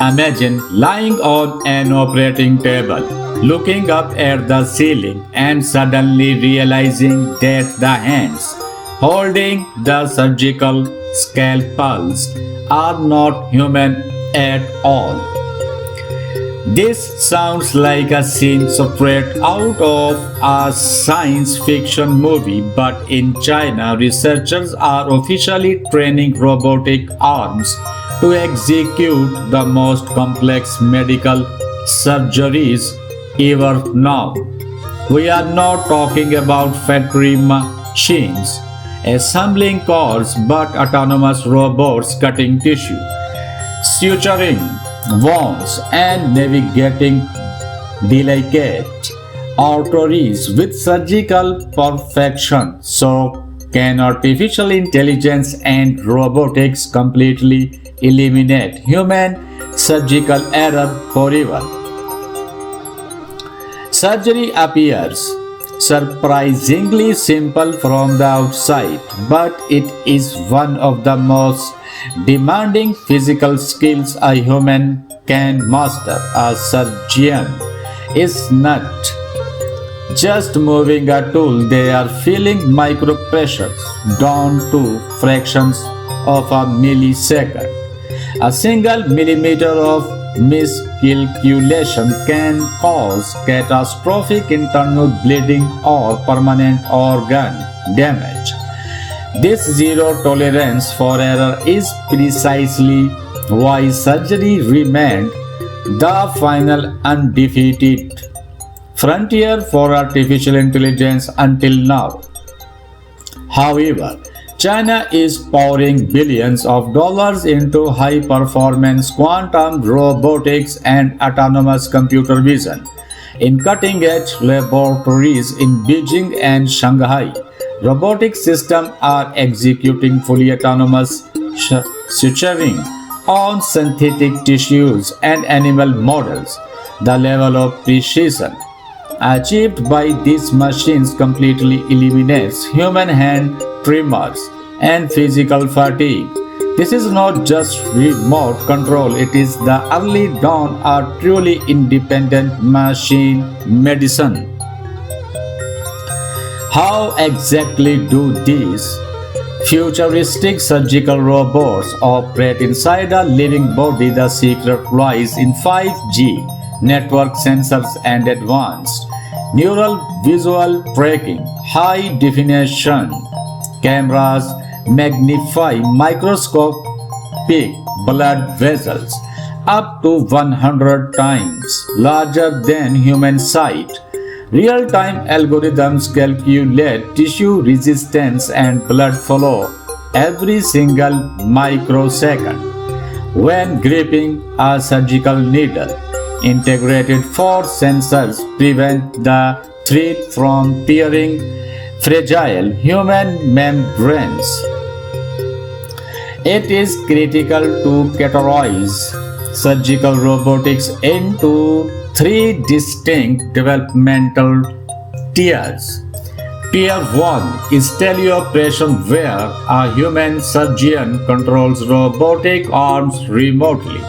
Imagine lying on an operating table, looking up at the ceiling and suddenly realizing that the hands holding the surgical scalpels are not human at all. This sounds like a scene straight out of a science fiction movie, but in China, researchers are officially training robotic arms to execute the most complex medical surgeries ever known. We are not talking about factory machines assembling cars, but autonomous robots cutting tissue, suturing wounds, and navigating delicate arteries with surgical perfection. So, can artificial intelligence and robotics completely eliminate human surgical error forever? Surgery appears surprisingly simple from the outside, but it is one of the most demanding physical skills a human can master. A surgeon is not just moving a tool, they are feeling micro pressures down to fractions of a millisecond. A single millimeter of miscalculation can cause catastrophic internal bleeding or permanent organ damage. This zero tolerance for error is precisely why surgery remained the final undefeated frontier for artificial intelligence until now. However, China is pouring billions of dollars into high performance quantum robotics and autonomous computer vision in cutting edge laboratories in Beijing and Shanghai. Robotic systems are executing fully autonomous suturing on synthetic tissues and animal models. The level of precision achieved by these machines completely eliminates human hand tremors and physical fatigue. This is not just remote control, it is the early dawn of truly independent machine medicine. How exactly do these futuristic surgical robots operate inside a living body? The secret lies in 5G network sensors and advanced neural visual tracking. High definition cameras magnify microscopic blood vessels up to 100 times larger than human sight. Real-time algorithms calculate tissue resistance and blood flow every single microsecond when gripping a surgical needle. Integrated force sensors prevent the threat from tearing fragile human membranes. It is critical to categorize surgical robotics into three distinct developmental tiers. Tier 1 is teleoperation, where a human surgeon controls robotic arms remotely.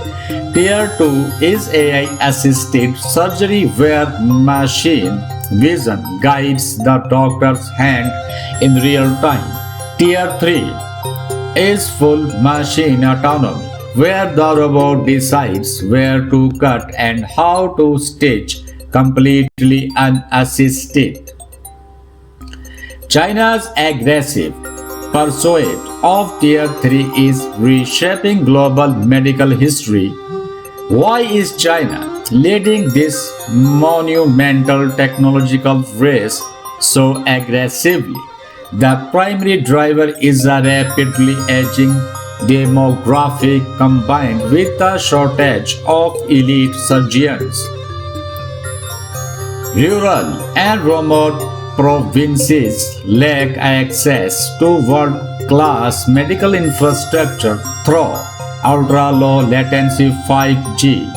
Tier 2 is AI-assisted surgery, where machine vision guides the doctor's hand in real time. Tier 3 is full machine autonomy, where the robot decides where to cut and how to stitch completely unassisted. China's aggressive pursuit of Tier 3 is reshaping global medical history. Why is China leading this monumental technological race so aggressively? The primary driver is a rapidly aging demographic combined with a shortage of elite surgeons. Rural and remote provinces lack access to world-class medical infrastructure through ultra-low latency 5G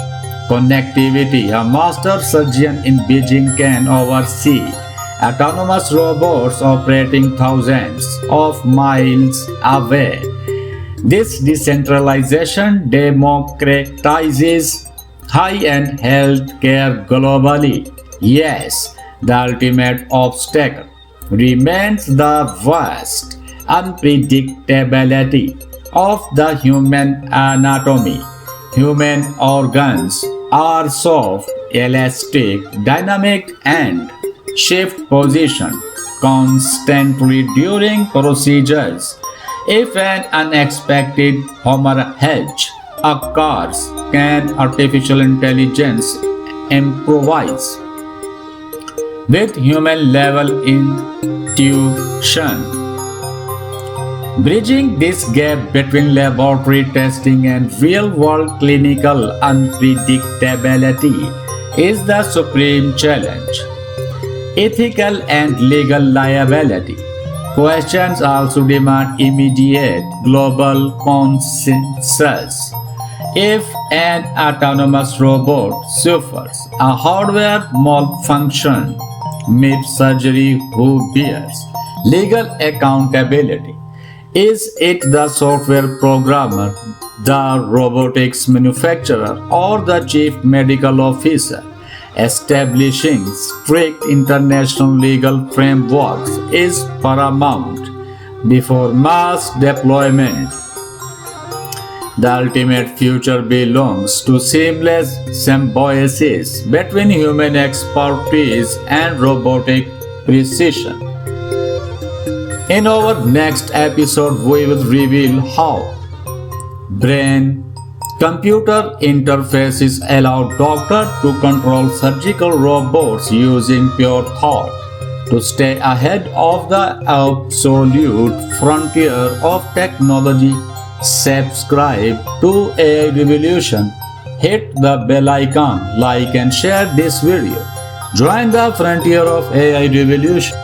connectivity. A master surgeon in Beijing can oversee autonomous robots operating thousands of miles away, This decentralization democratizes high-end healthcare globally. Yes, the ultimate obstacle remains the vast unpredictability of the human anatomy. Human organs are soft, elastic, dynamic, and shift position constantly during procedures. If an unexpected hemorrhage occurs, can artificial intelligence improvise with human level intuition? Bridging this gap between laboratory testing and real world clinical unpredictability is the supreme challenge. Ethical and legal liability questions also demand immediate global consensus. If an autonomous robot suffers a hardware malfunction mid-surgery, who bears legal accountability? Is it the software programmer, the robotics manufacturer, or the chief medical officer? Establishing strict international legal frameworks is paramount before mass deployment. The ultimate future belongs to seamless symbiosis between human expertise and robotic precision. In our next episode, we will reveal how brain computer interfaces allow doctors to control surgical robots using pure thought. To stay ahead of the absolute frontier of technology, subscribe to AI Revolution. Hit the bell icon, like and share this video. Join the frontier of AI Revolution.